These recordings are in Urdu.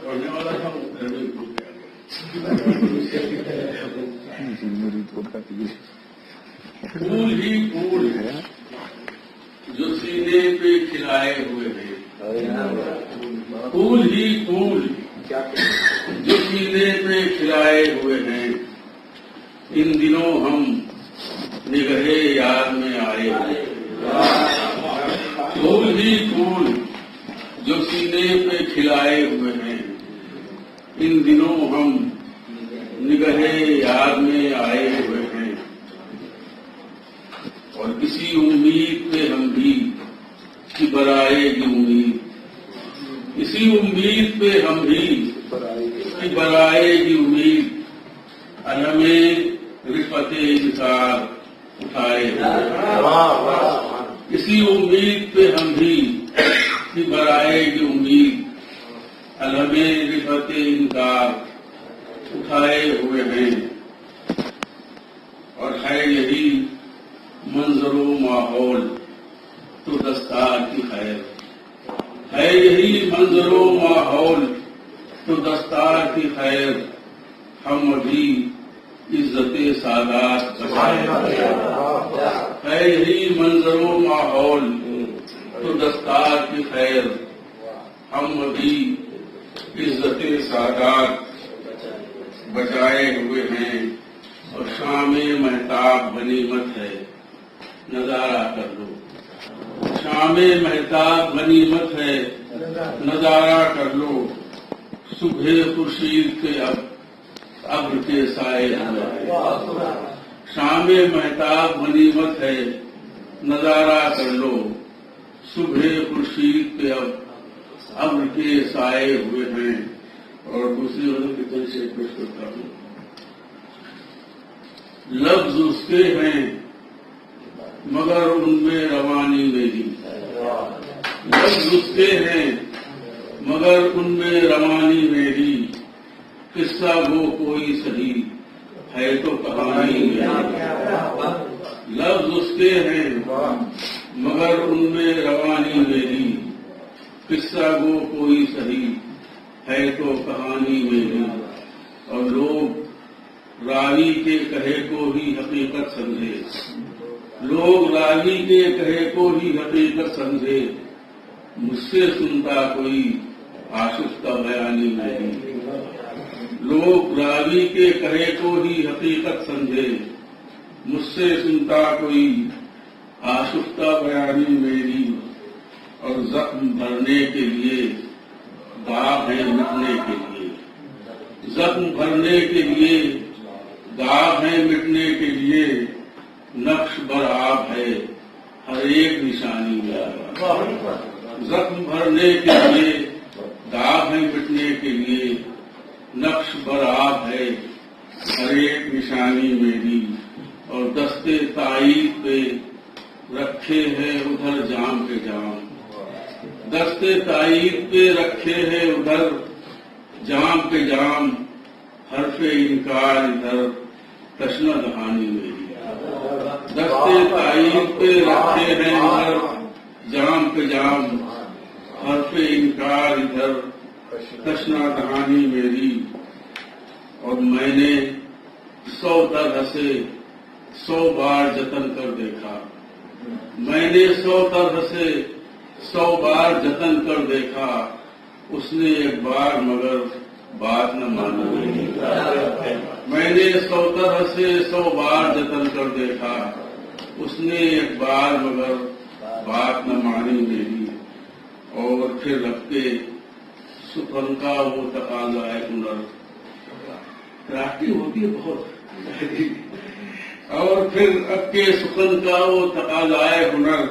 پڑھنے والا تھا وہ گھر میں بھول گیا. پھول ہی پھول جو سینے پہ کھلائے ہوئے ہیں, پھول ہی پھول جو سینے پہ کھلائے ہوئے ہیں, ان دنوں ہم نگہے یاد میں آئے ہیں. پھول ہی پھول جو سینے پہ کھلائے ہوئے ہیں, ان دنوں ہم نگہے یاد میں آئے ہوئے ہیں. اور کسی امید پہ ہم بھی کہ برائے گی امید, اسی امید پہ ہم بھی کہ برائے گی امید, علم رفعت انکار اٹھائے ہوئے. اسی امید پہ ہم بھی کہ برائے گی امید, علم رفعت انکار اٹھائے ہوئے ہیں. اور ہے یہی منظر و ماحول تو دستار کی خیر, ہے یہی منظر و ماحول تو دستار کی خیر, ہم ابھی عزت سادات بچائے. ہے یہی منظر و ماحول تو دستار کی خیر, ہم ابھی عزت سادات بچائے ہوئے ہیں. اور شام مہتاب غنیمت ہے نظارہ کر لو, شام مہتاب غنیمت ہے نظارہ کر لو. صبح خورشید کے ابر کے سائے ہوئے, شام مہتاب غنیمت ہے نظارہ کر لو. صبح خورشید کے ابر کے سائے ہوئے ہیں. اور دوسری غزل کی طرف سے پیش کرتا ہوں. لفظ اس کے ہیں مگر ان میں روانی میری, لفظ اس کے ہیں مگر ان میں روانی میری, قصہ وہ کوئی صحیح ہے تو کہانی میری. لفظ اس کے ہیں مگر ان میں روانی میری, قصہ وہ کوئی صحیح ہے تو کہانی میری. اور لوگ راوی کے کہے کو ہی حقیقت سمجھے, لوگ راوی کے کہے کو ہی حقیقت سمجھے, مجھ سے سنتا کوئی آشفتہ بیانی نہیں. لوگ راوی کے کہے کو ہی حقیقت سمجھے, مجھ سے سنتا کوئی آشفتہ بیانی میری. اور زخم بھرنے کے لیے داغ ہے مٹنے کے لیے, زخم بھرنے کے لیے داغ ہے مٹنے کے لیے, نقش برآب ہے ہر ایک نشانی میرا. زخم بھرنے کے لیے داغ ہے مٹنے کے لیے, نقش برآب ہے ہر ایک نشانی میری. اور دستے تائید پہ رکھے ہیں ادھر جام کے جام, دستے تائید پہ رکھے ہیں ادھر جام کے جام, حرف انکار ادھر تشنہ دہانی میری. دستے تائید پہ رکھے ہیں ادھر جام کے جام, حرف انکار ادھر تشنہ دہانی میری. اور میں نے 100 طرح سے 100 بار جتن کر دیکھا, میں نے 100 طرح سے 100 بار جتن کر دیکھا, اس نے ایک بار مگر بات نہ مانی. میں نے 100 طرح سے 100 بار جتن کر دیکھا, اس نے ایک بار مگر بات نہ مانی میری. اور پھر رب کے سخن کا وہ تقاضا ہے ہنر, تراٹی ہوتی ہے بہت. اور پھر رب کے سخن کا وہ تقاضا ہے ہنر,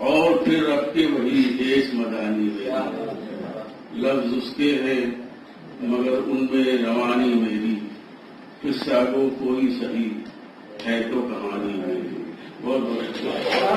اور پھر رب کے وہی دیش مدانی میری. لفظ اس کے ہیں مگر ان میں روانی میری, قصہ کو کوئی صحیح ہے تو کہانی میری. بہت بہت شکریہ.